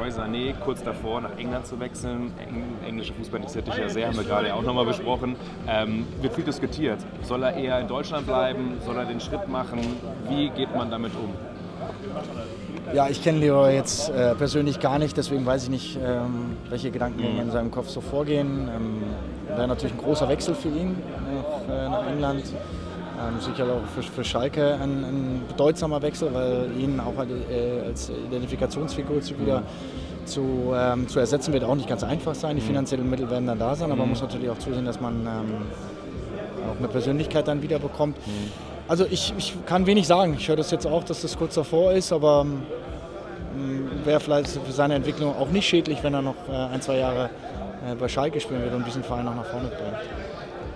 Leroy Sané kurz davor, nach England zu wechseln. Englischer Fußball interessiert dich ja sehr, haben wir gerade auch nochmal besprochen. Wird viel diskutiert. Soll er eher in Deutschland bleiben? Soll er den Schritt machen? Wie geht man damit um? Ja, ich kenne Leroy jetzt persönlich gar nicht, deswegen weiß ich nicht, welche Gedankengänge in seinem Kopf so vorgehen. Wäre natürlich ein großer Wechsel für ihn nach England. Sicher auch für Schalke ein bedeutsamer Wechsel, weil ihn auch als Identifikationsfigur zu ersetzen wird auch nicht ganz einfach sein. Die finanziellen Mittel werden dann da sein, aber man muss natürlich auch zusehen, dass man auch eine Persönlichkeit dann wieder bekommt. Also ich kann wenig sagen. Ich höre das jetzt auch, dass das kurz davor ist, aber wäre vielleicht für seine Entwicklung auch nicht schädlich, wenn er noch 1-2 Jahre bei Schalke spielen wird und diesen Verein noch nach vorne bringt.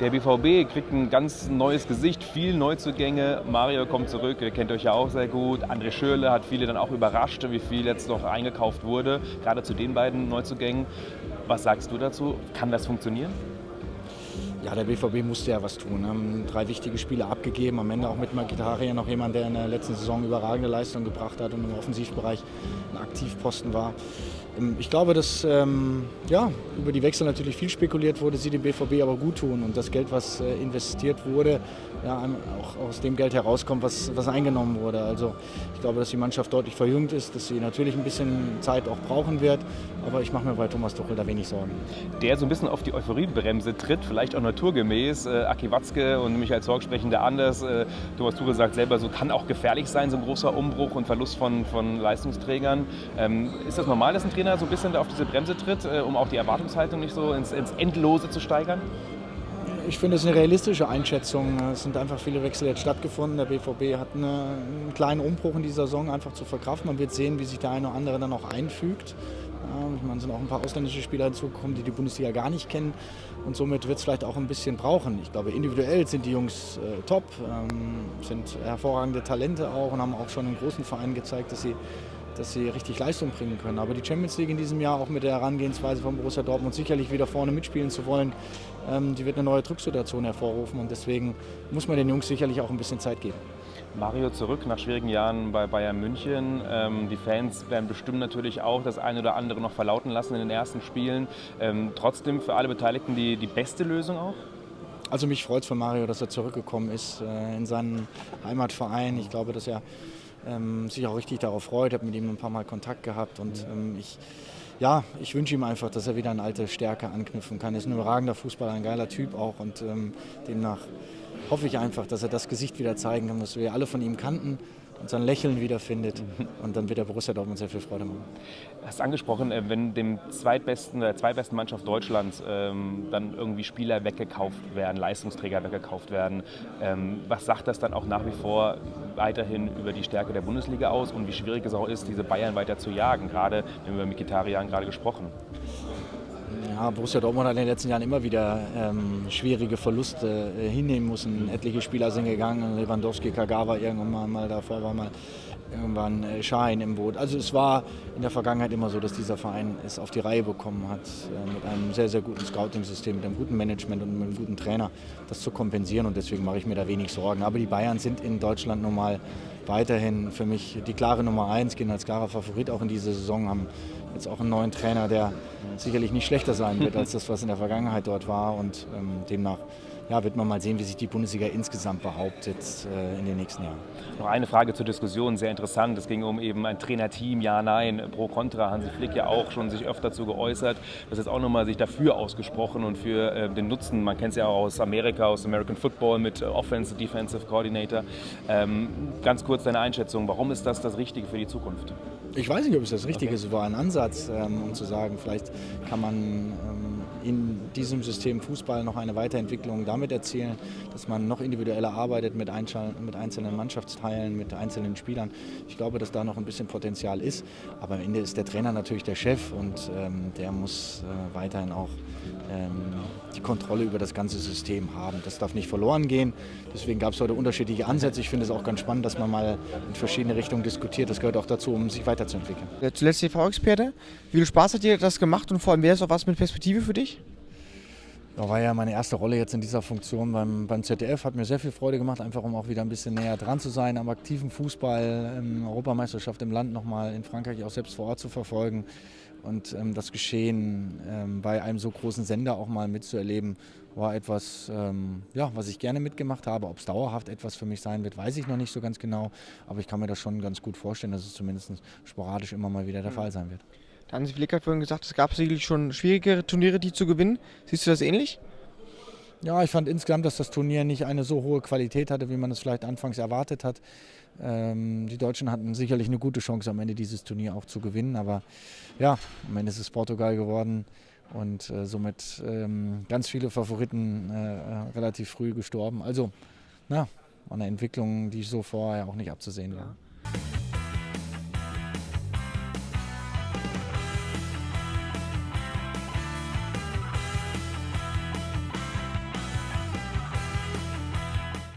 Der BVB kriegt ein ganz neues Gesicht, viel Neuzugänge. Mario kommt zurück, ihr kennt euch ja auch sehr gut. André Schürrle hat viele dann auch überrascht, wie viel jetzt noch eingekauft wurde, gerade zu den beiden Neuzugängen. Was sagst du dazu? Kann das funktionieren? Ja, der BVB musste ja was tun. Haben 3 wichtige Spiele abgegeben. Am Ende auch mit Mkhitaryan noch jemand, der in der letzten Saison überragende Leistung gebracht hat und im Offensivbereich ein Aktivposten war. Ich glaube, dass über die Wechsel natürlich viel spekuliert wurde, sie dem BVB aber gut tun. Und das Geld, was investiert wurde, auch aus dem Geld herauskommt, was eingenommen wurde. Also ich glaube, dass die Mannschaft deutlich verjüngt ist, dass sie natürlich ein bisschen Zeit auch brauchen wird. Aber ich mache mir bei Thomas Tuchel da wenig Sorgen. Der so ein bisschen auf die Euphoriebremse tritt, vielleicht auch naturgemäß. Aki Watzke und Michael Zorc sprechen da anders. Thomas Tuchel sagt selber, so kann auch gefährlich sein, so ein großer Umbruch und Verlust von Leistungsträgern. Ist das normal, dass ein Trainer so ein bisschen auf diese Bremse tritt, um auch die Erwartungshaltung nicht so ins Endlose zu steigern? Ich finde, es ist eine realistische Einschätzung. Es sind einfach viele Wechsel jetzt stattgefunden. Der BVB hat einen kleinen Umbruch in dieser Saison einfach zu verkraften. Man wird sehen, wie sich der eine oder andere dann auch einfügt. Ich meine, es sind auch ein paar ausländische Spieler hinzugekommen, die die Bundesliga gar nicht kennen. Und somit wird es vielleicht auch ein bisschen brauchen. Ich glaube, individuell sind die Jungs top, sind hervorragende Talente auch und haben auch schon in großen Vereinen gezeigt, dass sie richtig Leistung bringen können. Aber die Champions League in diesem Jahr, auch mit der Herangehensweise von Borussia Dortmund, sicherlich wieder vorne mitspielen zu wollen, die wird eine neue Drucksituation hervorrufen. Und deswegen muss man den Jungs sicherlich auch ein bisschen Zeit geben. Mario zurück nach schwierigen Jahren bei Bayern München. Die Fans werden bestimmt natürlich auch das eine oder andere noch verlauten lassen in den ersten Spielen. Trotzdem für alle Beteiligten die beste Lösung auch? Also mich freut es für Mario, dass er zurückgekommen ist in seinen Heimatverein. Ich glaube, dass er sich auch richtig darauf freut. Ich habe mit ihm ein paar Mal Kontakt gehabt und ich wünsche ihm einfach, dass er wieder an alte Stärke anknüpfen kann. Er ist ein überragender Fußballer, ein geiler Typ auch und demnach hoffe ich einfach, dass er das Gesicht wieder zeigen kann, was wir alle von ihm kannten und sein Lächeln wiederfindet und dann wird der Borussia Dortmund sehr viel Freude machen. Du hast angesprochen, wenn der zweitbesten Mannschaft Deutschlands dann irgendwie Spieler weggekauft werden, Leistungsträger weggekauft werden, was sagt das dann auch nach wie vor weiterhin über die Stärke der Bundesliga aus und wie schwierig es auch ist, diese Bayern weiter zu jagen? Gerade, wir haben über Mkhitaryan gerade gesprochen. Ja, Borussia Dortmund hat in den letzten Jahren immer wieder schwierige Verluste hinnehmen müssen. Etliche Spieler sind gegangen, Lewandowski, Kagawa irgendwann mal, davor war mal irgendwann Schein im Boot. Also es war in der Vergangenheit immer so, dass dieser Verein es auf die Reihe bekommen hat, mit einem sehr, sehr guten Scouting-System, mit einem guten Management und mit einem guten Trainer, das zu kompensieren und deswegen mache ich mir da wenig Sorgen. Aber die Bayern sind in Deutschland nun mal weiterhin für mich die klare Nummer 1, gehen als klarer Favorit auch in diese Saison, haben jetzt auch einen neuen Trainer, der sicherlich nicht schlechter sein wird als das, was in der Vergangenheit dort war und demnach wird man mal sehen, wie sich die Bundesliga insgesamt behauptet in den nächsten Jahren. Noch eine Frage zur Diskussion, sehr interessant. Es ging um eben ein Trainerteam, ja, nein, pro, contra. Hansi Flick ja auch schon sich öfter dazu geäußert. Das ist jetzt auch nochmal sich dafür ausgesprochen und für den Nutzen. Man kennt es ja auch aus Amerika, aus American Football mit Offensive, Defensive Coordinator. Ganz kurz deine Einschätzung, warum ist das Richtige für die Zukunft? Ich weiß nicht, ob es das Richtige ist. Es war ein Ansatz, um zu sagen, vielleicht kann man in diesem System Fußball noch eine Weiterentwicklung damit erzielen, dass man noch individueller arbeitet mit einzelnen Mannschaftsteilen, mit einzelnen Spielern. Ich glaube, dass da noch ein bisschen Potenzial ist. Aber am Ende ist der Trainer natürlich der Chef und der muss weiterhin auch die Kontrolle über das ganze System haben. Das darf nicht verloren gehen. Deswegen gab es heute unterschiedliche Ansätze. Ich finde es auch ganz spannend, dass man mal in verschiedene Richtungen diskutiert. Das gehört auch dazu, um sich weiterzuentwickeln. Zuletzt TV-Experte. Wie viel Spaß hat dir das gemacht und vor allem wäre es auch was mit Perspektive für dich? Das war ja meine erste Rolle jetzt in dieser Funktion beim ZDF. Hat mir sehr viel Freude gemacht, einfach um auch wieder ein bisschen näher dran zu sein, am aktiven Fußball, Europameisterschaft im Land nochmal in Frankreich auch selbst vor Ort zu verfolgen und das Geschehen bei einem so großen Sender auch mal mitzuerleben, war etwas, was ich gerne mitgemacht habe. Ob es dauerhaft etwas für mich sein wird, weiß ich noch nicht so ganz genau, aber ich kann mir das schon ganz gut vorstellen, dass es zumindest sporadisch immer mal wieder der Fall sein wird. Der Hansi Flick hat vorhin gesagt, es gab sicherlich schon schwierigere Turniere, die zu gewinnen. Siehst du das ähnlich? Ja, ich fand insgesamt, dass das Turnier nicht eine so hohe Qualität hatte, wie man es vielleicht anfangs erwartet hat. Die Deutschen hatten sicherlich eine gute Chance, am Ende dieses Turnier auch zu gewinnen. Aber ja, am Ende ist es Portugal geworden und somit ganz viele Favoriten relativ früh gestorben. Also, eine Entwicklung, die so vorher auch nicht abzusehen war.